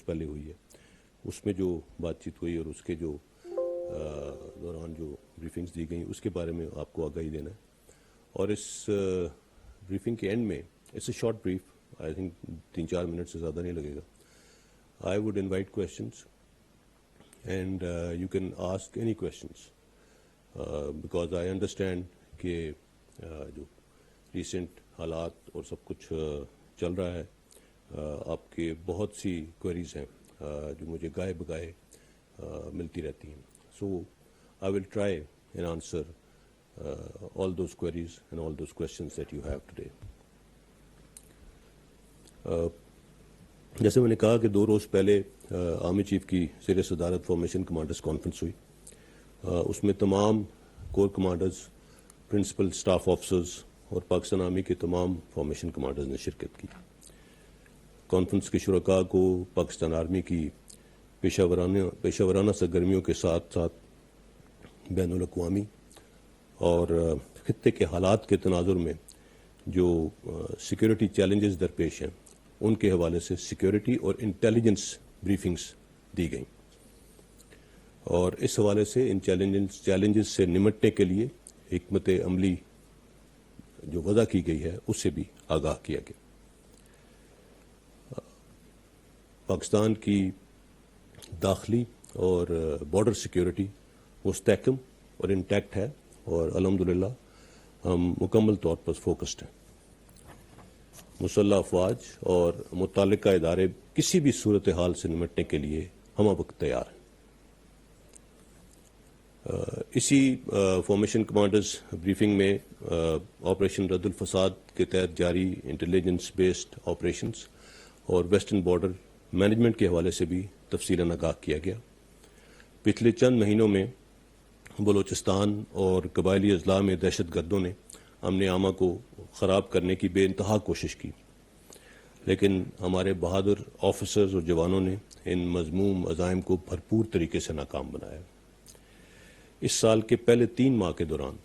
روز پہلے ہوئی ہے، اس میں جو بات چیت ہوئی اور اس کے جو دوران جو بریفنگز دی گئیں اس کے بارے میں آپ کو آگاہی دینا ہے. اور اس بریفنگ کے اینڈ میں it's a short brief, I think 3-4 minute سے زیادہ نہیں لگے گا. I would invite questions and you can ask any questions because I understand کہ جو ریسنٹ حالات اور سب کچھ چل رہا ہے، آپ کے بہت سی کوئریز ہیں جو مجھے گائے بگائے ملتی رہتی ہیں. So I will try and answer all those queries and all those questions that you have today. جیسے میں نے کہا کہ 2 روز پہلے آرمی چیف کی زیر صدارت فارمیشن کمانڈرز کانفرنس ہوئی. اس میں تمام corps commanders, principal staff officers اور پاکستان آرمی کے تمام فارمیشن کمانڈرز نے شرکت کی. کانفرنس کے شرکاء کو پاکستان آرمی کی پیشہ ورانہ سرگرمیوں کے ساتھ ساتھ بین الاقوامی اور خطے کے حالات کے تناظر میں جو سیکیورٹی چیلنجز درپیش ہیں ان کے حوالے سے سیکیورٹی اور انٹیلیجنس بریفنگز دی گئیں، اور اس حوالے سے ان چیلنجز سے نمٹنے کے لیے حکمت عملی جو وضع کی گئی ہے اس سے بھی آگاہ کیا گیا. پاکستان کی داخلی اور بارڈر سیکیورٹی مستحکم اور انٹیکٹ ہے، اور الحمدللہ ہم مکمل طور پر فوکسڈ ہیں. مسلح افواج اور متعلقہ ادارے کسی بھی صورتحال سے نمٹنے کے لیے ہم وقت تیار ہیں. اسی فارمیشن کمانڈرز بریفنگ میں آپریشن رد الفساد کے تحت جاری انٹیلیجنس بیسڈ آپریشنز اور ویسٹرن بارڈر مینجمنٹ کے حوالے سے بھی تفصیلاً آگاہ کیا گیا. پچھلے چند مہینوں میں بلوچستان اور قبائلی اضلاع میں دہشت گردوں نے امن عامہ کو خراب کرنے کی بے انتہا کوشش کی، لیکن ہمارے بہادر آفیسرز اور جوانوں نے ان مذموم عزائم کو بھرپور طریقے سے ناکام بنایا. اس سال کے پہلے 3 ماہ کے دوران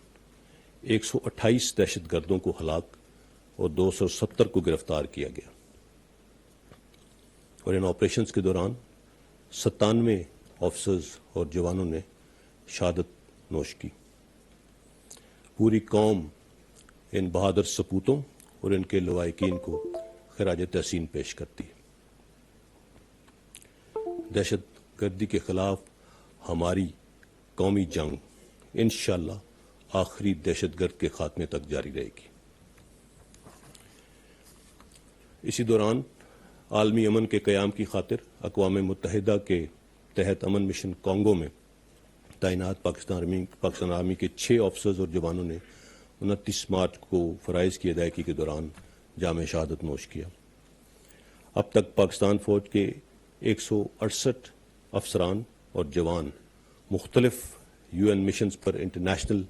128 دہشت گردوں کو ہلاک اور 270 کو گرفتار کیا گیا، اور ان آپریشنز کے دوران 97 آفیسرز اور جوانوں نے شہادت نوش کی. پوری قوم ان بہادر سپوتوں اور ان کے لواحقین کو خراج تحسین پیش کرتی ہے. دہشت گردی کے خلاف ہماری قومی جنگ انشاءاللہ آخری دہشت گرد کے خاتمے تک جاری رہے گی. اسی دوران عالمی امن کے قیام کی خاطر اقوام متحدہ کے تحت امن مشن کانگو میں تعینات پاکستان آرمی کے 6 آفیسرز اور جوانوں نے 29 مارچ کو فرائض کی ادائیگی کے دوران جام شہادت نوش کیا. اب تک پاکستان فوج کے 168 افسران اور جوان مختلف UN مشنز پر انٹرنیشنل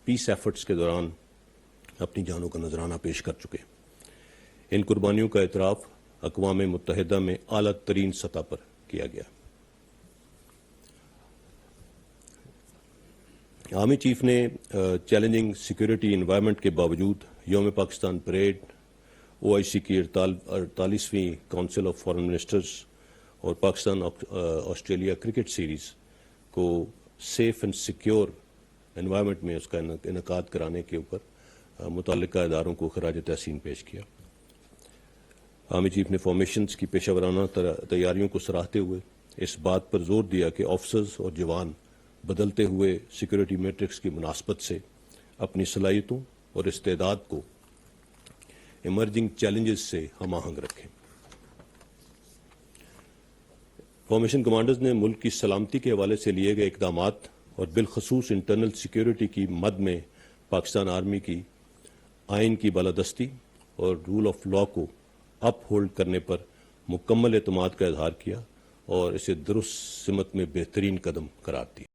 پیس ایفرٹس کے دوران اپنی جانوں کا نذرانہ پیش کر چکے. ان قربانیوں کا اعتراف اقوام متحدہ میں اعلیٰ ترین سطح پر کیا گیا. آرمی چیف نے چیلنجنگ سیکیورٹی انوائرمنٹ کے باوجود یوم پاکستان پریڈ، OIC کی 48ویں کونسل آف فارن منسٹرز اور پاکستان آسٹریلیا کرکٹ سیریز کو سیف اینڈ سیکیور انوائرمنٹ میں اس کا انعقاد کرانے کے اوپر متعلقہ اداروں کو خراج تحسین پیش کیا. آرمی چیف نے فارمیشنز کی پیشہ ورانہ تیاریوں کو سراہتے ہوئے اس بات پر زور دیا کہ آفیسرز اور جوان بدلتے ہوئے سیکیورٹی میٹرکس کی مناسبت سے اپنی صلاحیتوں اور استعداد کو ایمرجنگ چیلنجز سے ہم آہنگ رکھیں. فارمیشن کمانڈرز نے ملک کی سلامتی کے حوالے سے لیے گئے اقدامات اور بالخصوص انٹرنل سیکیورٹی کی مد میں پاکستان آرمی کی آئین کی بالادستی اور رول آف لا کو اپ ہولڈ کرنے پر مکمل اعتماد کا اظہار کیا اور اسے درست سمت میں بہترین قدم قرار دیا.